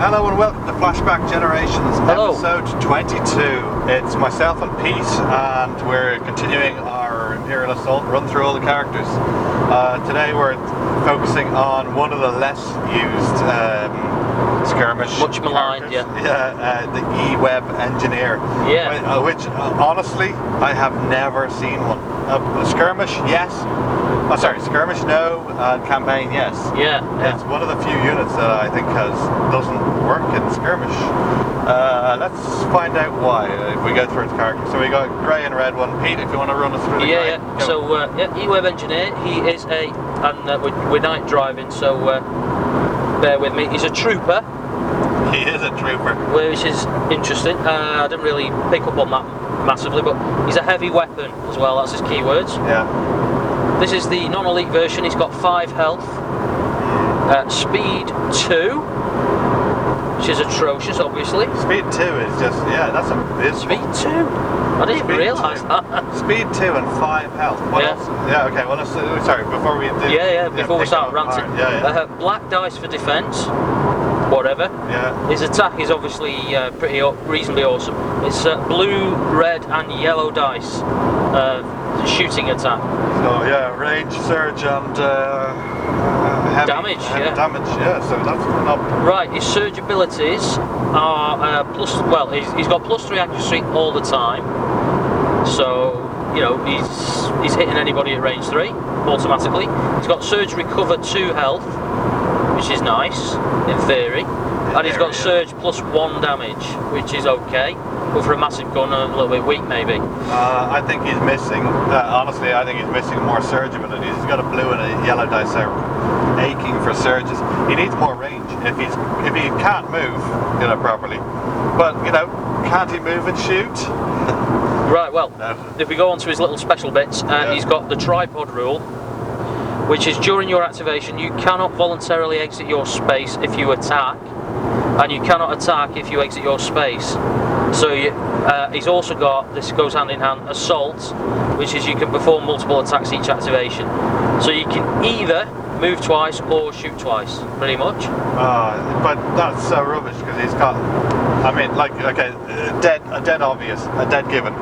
Hello and welcome to Flashback Generations, Hello. episode 22. It's myself and Pete, and we're continuing our Imperial Assault, run through all the characters. Today we're focusing on one of the less used skirmish much maligned, characters. The Eweb engineer. Yeah. Which, honestly, I have never seen one. Skirmish, yes. Oh, sorry, skirmish, no. Campaign, yes. Yeah. It's one of the few units that I think doesn't work in skirmish. Let's find out why. If we go through its character. So we got grey and red one. Pete, if you want to run us through the guy. Yeah. So Eweb engineer. He is we're night driving. So bear with me. He's a trooper. He is a trooper. Which is interesting. I didn't really pick up on that massively, but he's a heavy weapon as well. That's his keywords. Yeah. This is the non-elite version. He's got 5 health, speed 2, which is atrocious, obviously. Speed 2 is just, that's a bit. Speed 2? I didn't even realise that. Speed 2 and 5 health. What else? Yeah, okay, well, sorry, before we do... before we start ranting. Right, black dice for defence, whatever. Yeah. His attack is obviously reasonably awesome. It's blue, red and yellow dice. Shooting attack. So yeah, range, surge and heavy damage. Damage, so that's not... Right, his surge abilities are he's got +3 accuracy all the time. So, he's hitting anybody at range 3 automatically. He's got surge recover 2 health, which is nice, in theory. And he's got surge +1 damage, which is okay. But for a massive gun, a little bit weak, maybe. I think he's missing. Honestly, I think he's missing more surge abilities. He's got a blue and a yellow dice there, aching for surges. He needs more range if he can't move, properly. But can't he move and shoot? Right. Well, No. If we go on to his little special bits, he's got the tripod rule, which is during your activation, you cannot voluntarily exit your space if you attack. And you cannot attack if you exit your space. So he's also got, this goes hand in hand, assault, which is you can perform multiple attacks each activation. So you can either move twice or shoot twice, pretty much. But that's so rubbish because he's got, a dead given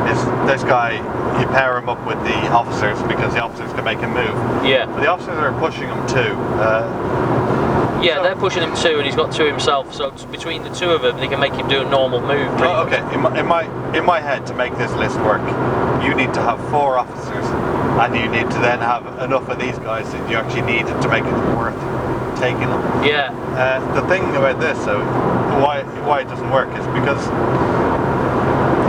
is this guy. You pair him up with the officers because the officers can make him move. Yeah. But the officers are pushing him too. They're pushing him 2 and he's got 2 himself, so between the 2 of them they can make him do a normal move. Okay, in my head, to make this list work, you need to have 4 officers and you need to then have enough of these guys that you actually need to make it worth taking them. Yeah. The thing about this, though, why it doesn't work is because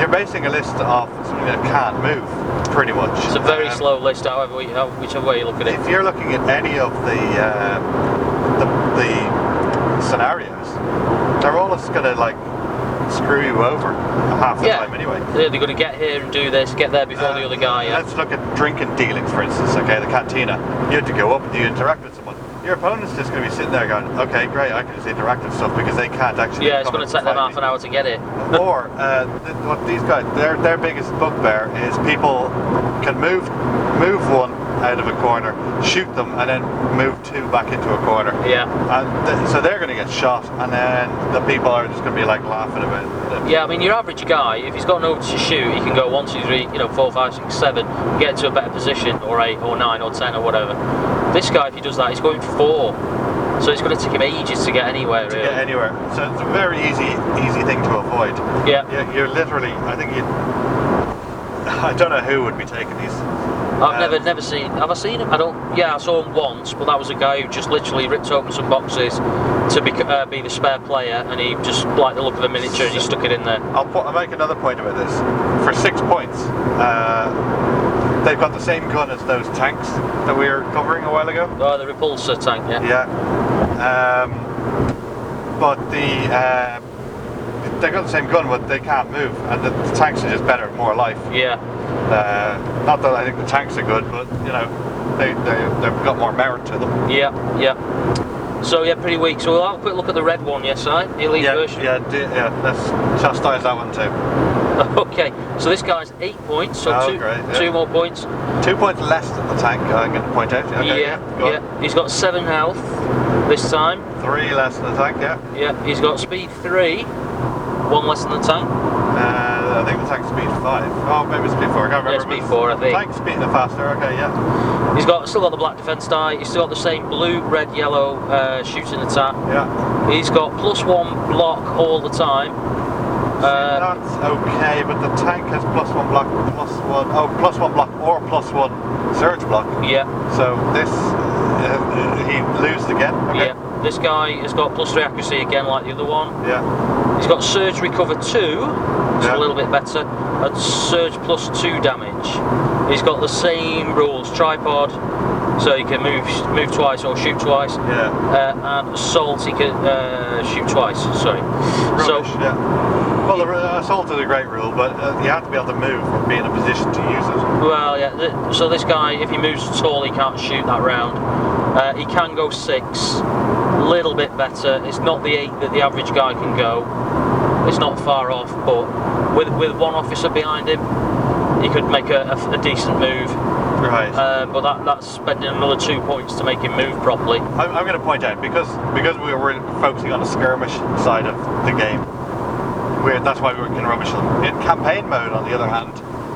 you're basing a list off something that can't move, pretty much. It's a very slow list, whichever way you look at it. If you're looking at any of the scenarios, they're all just going to screw you over half the time anyway. Yeah, they're going to get here and do this, get there before the other guy. Yeah. Let's look at drinking dealings, for instance. Okay, the cantina. You have to go up and you interact with someone. Your opponent's just going to be sitting there going, okay, great, I can just interact with stuff because they can't actually. Yeah, it's going to take them half an hour to get it. Or what these guys, their biggest bugbear is people can move one out of a corner, shoot them, and then move 2 back into a corner. Yeah. And so they're going to get shot, and then the people are just going to be laughing about it. Yeah, your average guy, if he's got nowhere to shoot, he can go 1, 2, 3, 4, 5, 6, 7, get to a better position, or 8, or 9, or 10, or whatever. This guy, if he does that, he's going 4. So it's going to take him ages to get anywhere. To get anywhere. So it's a very easy thing to avoid. Yeah. You're literally, I don't know who would be taking these. I've never seen. Have I seen him? I saw him once, but that was a guy who just literally ripped open some boxes to be the spare player, and he just liked the look of the miniature and he stuck it in there. I'll make another point about this. For 6 points, they've got the same gun as those tanks that we were covering a while ago. Oh, the repulsor tank, yeah. Yeah. But they've got the same gun, but they can't move, and the tanks are just better, more life. Yeah. Not that I think the tanks are good, but they've got more merit to them. Yeah. So pretty weak. So we'll have a quick look at the red one, the elite version. Yeah. Let's chastise that one too. Okay, so this guy's 8 points, so two more points. 2 points less than the tank, I'm going to point out. Okay, He's got 7 health this time. 3 less than the tank, yeah. Yeah, he's got speed 3, 1 less than the tank. I think the tank's speed 5. Oh, maybe speed 4. I can't remember. Yeah, speed 4, I think. Tank's speeding it faster. Okay, yeah. He's still got the black defense die. He's still got the same blue, red, yellow shooting attack. Yeah. He's got +1 block all the time. That's okay, but the tank has +1 block, +1 block or +1 surge block. Yeah. So this, he loses again. Okay. Yeah. This guy has got +3 accuracy again, like the other one. Yeah. He's got surge recover 2, which is a little bit better, and surge +2 damage. He's got the same rules, tripod, so he can move twice or shoot twice. Yeah. And assault, he can shoot twice. Sorry. Rubbish, So yeah. Well, the assault is a great rule, but you have to be able to move or be in a position to use it. well, yeah. So this guy, if he moves at all, he can't shoot that round. He can go 6, a little bit better. It's not the 8 that the average guy can go. It's not far off, but with one officer behind him, he could make a decent move. Right. But that's spending another 2 points to make him move properly. I'm going to point out, because we were focusing on the skirmish side of the game, that's why we can rubbish them. In campaign mode, on the other hand,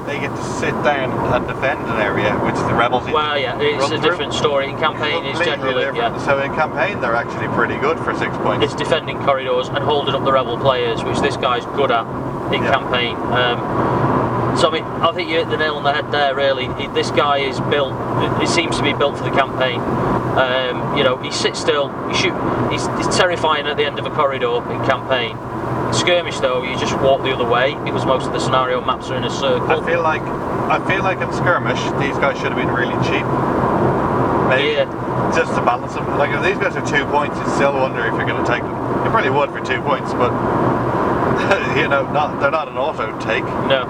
they get to sit down and defend an area which the rebels Well, yeah, it's a different story. In campaign, it's generally different. So in campaign, they're actually pretty good for 6 points. it's defending corridors and holding up the rebel players, which this guy's good at in campaign. So I mean, I think you hit the nail on the head there. Really, this guy is built. It seems to be built for the campaign. You know, he sits still. He's terrifying at the end of a corridor in campaign. In skirmish, though, you just walk the other way because most of the scenario maps are in a circle. I feel like in skirmish, these guys should have been really cheap. Maybe just to balance them. Like if these guys are 2 points, you still wonder if you're going to take them. You probably would for 2 points, but you know, they're not an auto take. No.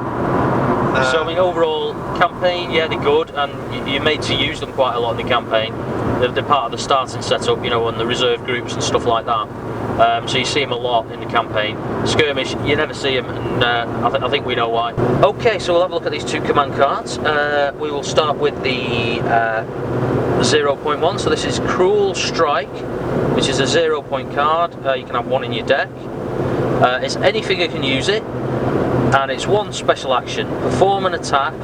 So I mean, overall campaign, yeah, they're good, and you're made to use them quite a lot in the campaign. They're part of the starting setup, you know, and the reserve groups and stuff like that. So you see them a lot in the campaign. Skirmish, you never see them, and I think we know why. Okay, so we'll have a look at these 2 command cards. We will start with the 0.1. So this is Cruel Strike, which is a 0 point card. You can have 1 in your deck. It's any figure can use it, and it's 1 special action. Perform an attack.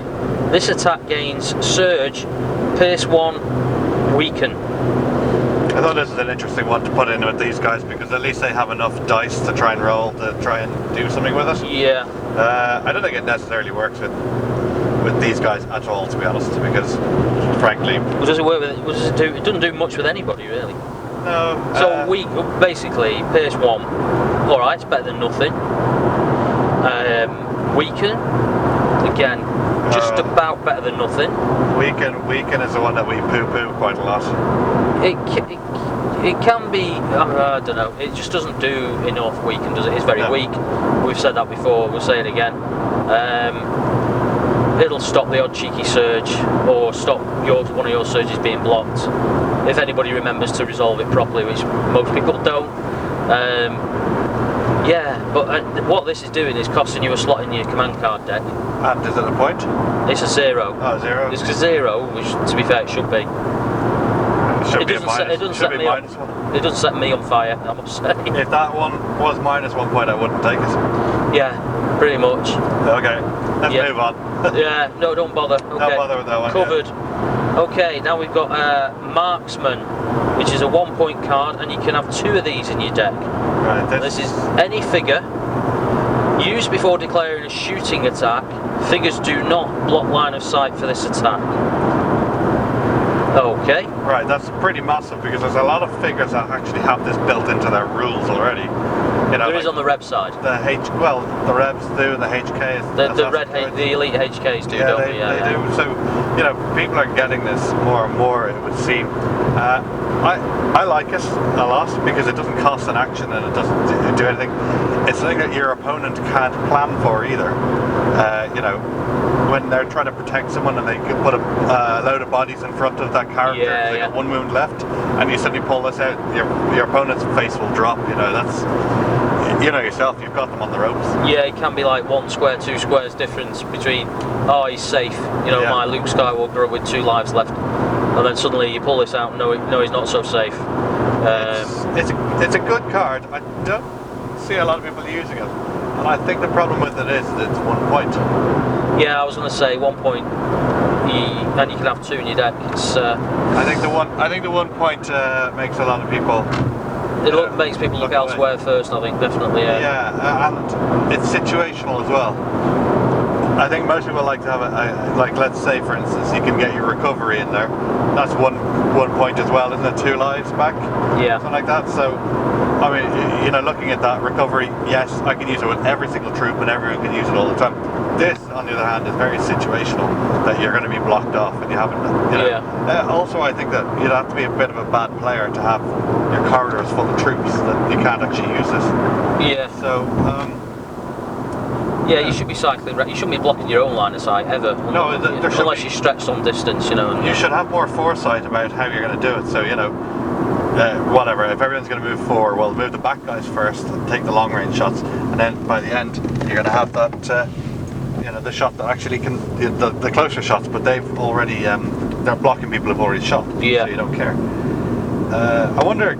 This attack gains Surge, Pierce 1, Weaken. I thought this was an interesting one to put in with these guys because at least they have enough dice to try and roll to try and do something with it. Yeah. I don't think it necessarily works with these guys at all, to be honest, because frankly, Well, does it work with it? It doesn't do much with anybody really. no. So we basically Pierce 1. All right, it's better than nothing. Weaken, again, just about better than nothing. Weaken is the one that we poo-poo quite a lot. It can be, I don't know, it just doesn't do enough. Weaken, does it? It's very weak. We've said that before, we'll say it again. It'll stop the odd cheeky surge, or stop one of your surges being blocked, if anybody remembers to resolve it properly, which most people don't. Yeah, but what this is doing is costing you a slot in your command card deck. And is it a point? It's a 0. Oh, 0. It's a 0, which to be fair it should be. It doesn't set me on fire, I must say. If that one was -1 point, I wouldn't take it. Yeah, pretty much. Okay, let's move on. Yeah, no, don't bother. Okay. Don't bother with that one. Covered. Yeah. Okay, now we've got Marksman, which is a 1 point card, and you can have 2 of these in your deck. Right, This is any figure used before declaring a shooting attack. Figures do not block line of sight for this attack. Okay. Right, that's pretty massive because there's a lot of figures that actually have this built into their rules already. You know, There is on the Reb side. The Rebs do, and the HKs. The elite HKs do, don't they? They do. So, you know, people are getting this more and more, it would seem. I like it a lot because it doesn't cost an action and it doesn't do anything. It's something that your opponent can't plan for either. You know, when they're trying to protect someone and they can put a load of bodies in front of that character, they got 1 wound left, and you suddenly pull this out, your opponent's face will drop. You know, that's, you know yourself, you've got them on the ropes. Yeah, it can be like 1 square, 2 squares difference between, oh, he's safe, you know, my Luke Skywalker with 2 lives left, and then suddenly you pull this out and no, he's not so safe. it's a good card. I don't see a lot of people using it, and I think the problem with it is that it's 1 point. Yeah, I was going to say 1 point, and you can have 2 in your deck. It's, I think the 1 point makes a lot of people. Makes people look elsewhere first. I think definitely. Yeah, and it's situational as well. I think most people like to have like, let's say for instance, you can get your recovery in there. That's one point as well, isn't it? 2 lives back. Yeah. Something like that. So, I mean, you know, looking at that recovery, yes, I can use it with every single troop, and everyone can use it all the time. This, on the other hand, is very situational. That you're going to be blocked off, and you haven't. You know. Yeah. Also, I think that you'd have to be a bit of a bad player to have your corridors full of troops that you can't actually use this. Yeah. So. Yeah, you should be cycling. You shouldn't be blocking your own line of sight ever. No, unless you stretch some distance, you know. You should have more foresight about how you're going to do it. So you know, whatever. If everyone's going to move forward, well, move the back guys first and take the long range shots, and then by the end, you're going to have that. You know, the shot that actually can the closer shots, but they've already they're blocking people who've already shot. Yeah. So you don't care. I wonder.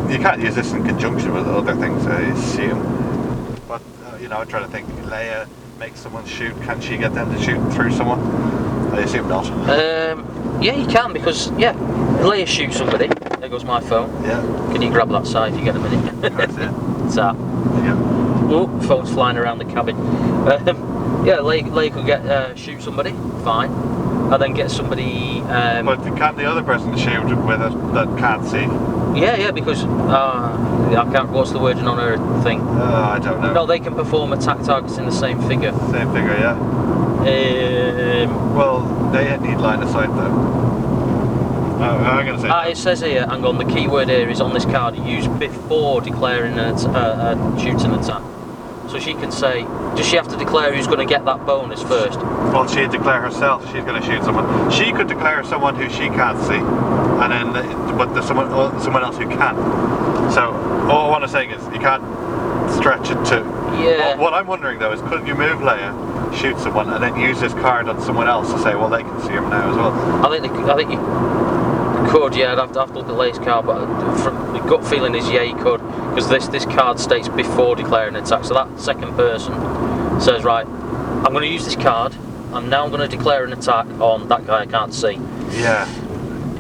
You can't use this in conjunction with other things, I assume. But you know, I'm trying to think. Leia makes someone shoot. Can she get them to shoot through someone? I assume not. Yeah, you can, because Leia shoots somebody. There goes my phone. Yeah. Can you grab that side if you get a minute? That's it. It's that. Yeah. Oh, phone's flying around the cabin. Yeah, Leia could shoot somebody. Fine. And then get somebody. But can't the other person shoot with it that can't see? Yeah, because I can't. What's the wording on her thing? I don't know. No, they can perform attack targets in the same figure. Same figure, yeah. Well, they need line of sight though. I'm going to say. It says here. Hang on. The key word here is on this card. Used before declaring a shooting attack. So she can say, does she have to declare who's going to get that bonus first? Well, she'd declare herself she's going to shoot someone. She could declare someone who she can't see, and then but there's someone else who can. So all what I'm saying is you can't stretch it to. Yeah. What I'm wondering though is, couldn't you move Leia, shoot someone, and then use this card on someone else to say, well, they can see him now as well? I think you could. Yeah, I'd have to look at Leia's card, but from the gut feeling is you could, because this card states before declaring an attack. So that second person says, right, I'm going to use this card. I'm now going to declare an attack on that guy I can't see. Yeah.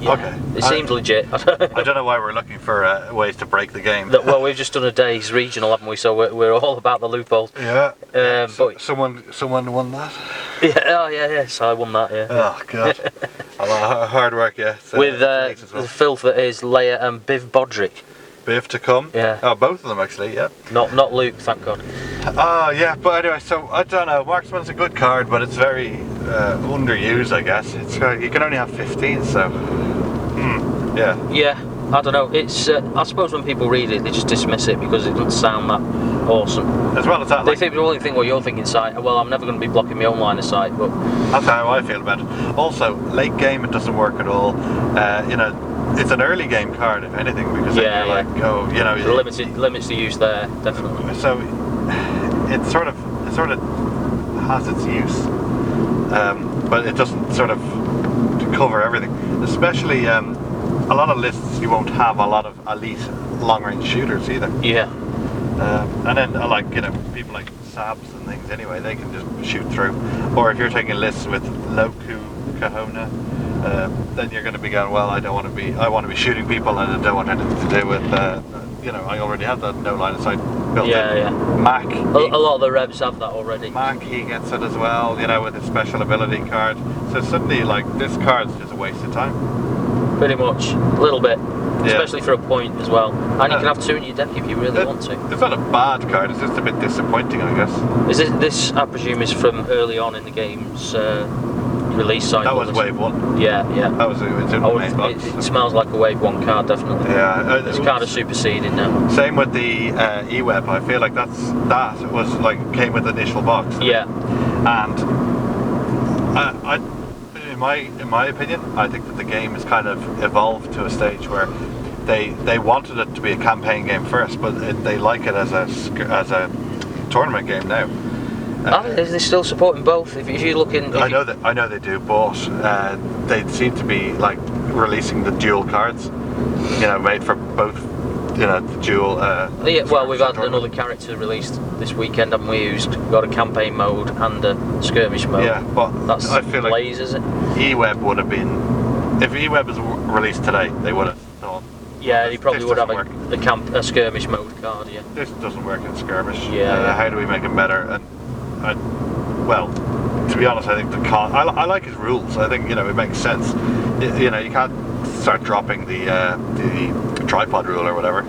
Okay. It seems legit. I don't know why we're looking for ways to break the game. Well, we've just done a day's regional, haven't we? So we're all about the loopholes. Yeah. But someone won that. Yeah. Oh yeah. So I won that. Yeah. Oh god. A lot of hard work. Yeah. With the filth that is Leia and Biv Bodrick. Biv to come. Yeah. Oh, both of them actually. Yeah. Not Luke, thank God. Yeah. But anyway, so I don't know. Marksman's a good card, but it's very underused, I guess. It's you can only have 15, so. Yeah. Yeah, I don't know. It's I suppose when people read it, they just dismiss it because it doesn't sound that awesome. As well as that, they probably think what you're thinking, sight. Well, I'm never going to be blocking my own line of sight, but that's how I feel about it. Also, late game it doesn't work at all. You know, it's an early game card, if anything, because you're like, oh, you know, limits the use there, definitely. So it sort of has its use, but it doesn't sort of cover everything, especially. A lot of lists you won't have a lot of elite long-range shooters either. Yeah. And then like, you know, people like Sabs and things anyway, they can just shoot through. Or if you're taking lists with Loku Kahona, then you're going to be going, well, I want to be shooting people, and I don't want anything to do with you know, I already have that no line of sight built in. Yeah. Mac. A lot of the revs have that already. Mac, he gets it as well, you know, with his special ability card. So suddenly, like, this card's just a waste of time. Pretty much, a little bit, especially for a point as well. And you can have 2 in your deck if you really want to. It's not a bad card, it's just a bit disappointing, I guess. Is this I presume, is from early on in the game's release cycle? That was Wave 1. Yeah. That was it's in the main box. It smells like a Wave 1 card, definitely. Yeah. This card is superseding now. Same with the Eweb. I feel like that was like came with the initial box. Yeah. And in my opinion, I think that the game has kind of evolved to a stage where they wanted it to be a campaign game first, but they like it as a tournament game now. They're still supporting both. If you look in, I know they do, but they seem to be like releasing the dual cards, you know, made for both you know, the dual. Yeah, well, we've had another character released this weekend, haven't we? Who's got a campaign mode and a skirmish mode. Yeah, but that's I feel Blaze, like is it? Eweb would have been, if Eweb was released today, they would have thought. Yeah, he probably would have a skirmish mode card. Yeah. This doesn't work in skirmish. Yeah. How do we make it better? And well, to be honest, I think I like his rules. I think, you know, it makes sense. You know, you can't start dropping the tripod rule or whatever.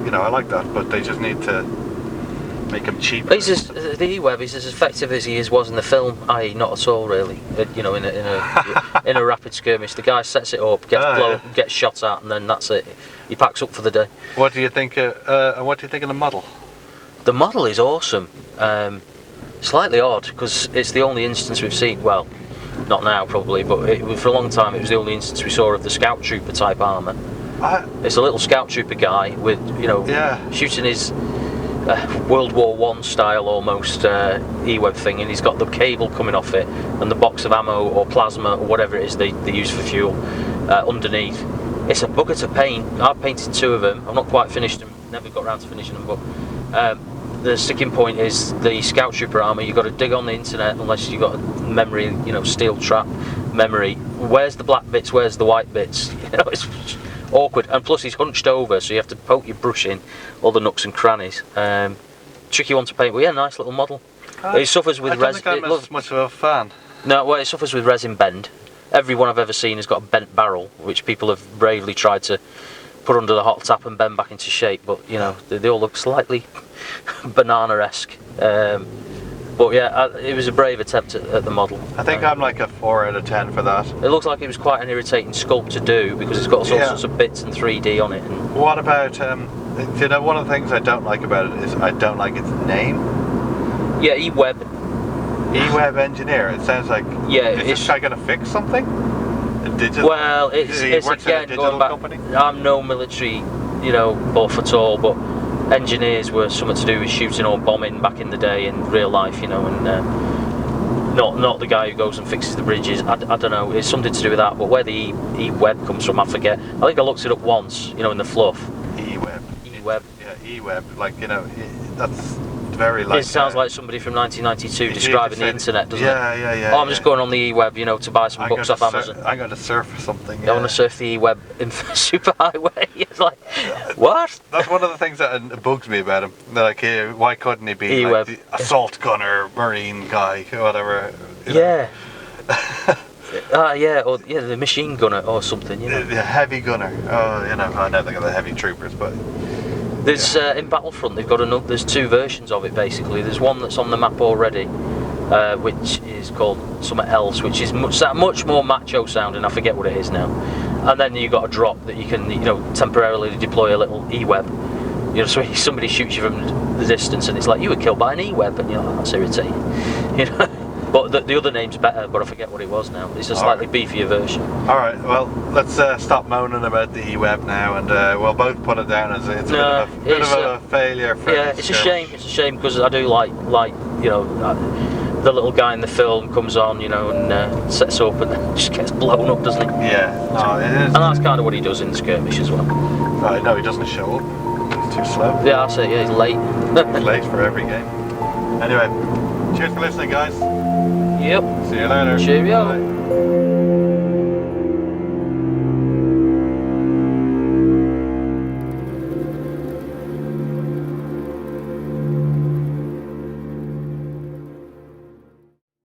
You know, I like that, but they just need to make him cheap. The Eweb is as effective as he was in the film, i.e. not at all really. You know, in a rapid skirmish, the guy sets it up, gets blown, gets shot at, and then that's it. He packs up for the day. What do you think? And what do you think of the model? The model is awesome. Slightly odd because it's the only instance we've seen. Well, not now probably, but for a long time it was the only instance we saw of the scout trooper type armour. It's a little scout trooper guy with, you know, shooting his World War I style almost Eweb thing, and he's got the cable coming off it and the box of ammo or plasma or whatever it is they use for fuel underneath. It's a bugger to paint. I've painted 2 of them. I've not quite finished them, never got around to finishing them, but the sticking point is the scout trooper armour. You've got to dig on the internet unless you've got a memory, you know, steel trap memory. Where's the black bits, where's the white bits? You know, it's awkward, and plus he's hunched over, so you have to poke your brush in all the nooks and crannies. Tricky one to paint, but yeah, nice little model. It suffers with resin. I don't think I'm much of a fan. No, well, it suffers with resin bend. Every one I've ever seen has got a bent barrel, which people have bravely tried to put under the hot tap and bend back into shape, but you know, they all look slightly banana-esque. But yeah, it was a brave attempt at the model. I think I'm like a 4 out of 10 for that. It looks like it was quite an irritating sculpt to do because it's got all sorts of bits and 3D on it. And what about, you know, one of the things I don't like about it is I don't like its name. Yeah, Eweb. Eweb Engineer. It sounds like, is this guy going to fix something? Well, it's again going back. Company? I'm no military, you know, buff at all, but engineers were something to do with shooting or bombing back in the day in real life, you know, and not the guy who goes and fixes the bridges. I don't know, it's something to do with that, but where the Eweb comes from, I forget. I think I looked it up once, you know, in the fluff. Eweb. Eweb. Yeah, Eweb, like, you know, that's very like... It sounds like somebody from 1992 describing the internet, doesn't it? Yeah. Oh, I'm just going on the Eweb, you know, to buy some books off Amazon. I'm going to surf or something. I want to surf the Eweb in superhighway. It's like, what? That's one of the things that bugs me about him. They're like, hey, why couldn't he be like the assault gunner, marine guy, whatever? Yeah. Or the machine gunner or something, you know. The heavy gunner. Oh, you know, I know they got the heavy troopers, but... There's in Battlefront they've got there's 2 versions of it basically. There's one that's on the map already, which is called something else, which is much more macho sounding. I forget what it is now. And then you've got a drop that you can, you know, temporarily deploy a little Eweb. You know, so somebody shoots you from the distance and it's like you were killed by an Eweb, and you're like, that's irritating. You know. But the other name's better, but I forget what it was now. It's a slightly beefier version. Alright, well, let's stop moaning about the Eweb now, and we'll both put it down as it's a bit of a failure. Yeah, it's a shame. It's a shame because I do like you know, the little guy in the film comes on, you know, and sets up and then just gets blown up, doesn't he? Yeah. It is. And that's kind of what he does in the skirmish as well. Right, no, he doesn't show up. He's too slow. Yeah, that's it. Yeah, he's late. He's late for every game. Anyway, cheers for listening, guys. Yep. See you later. Cheerio. Bye.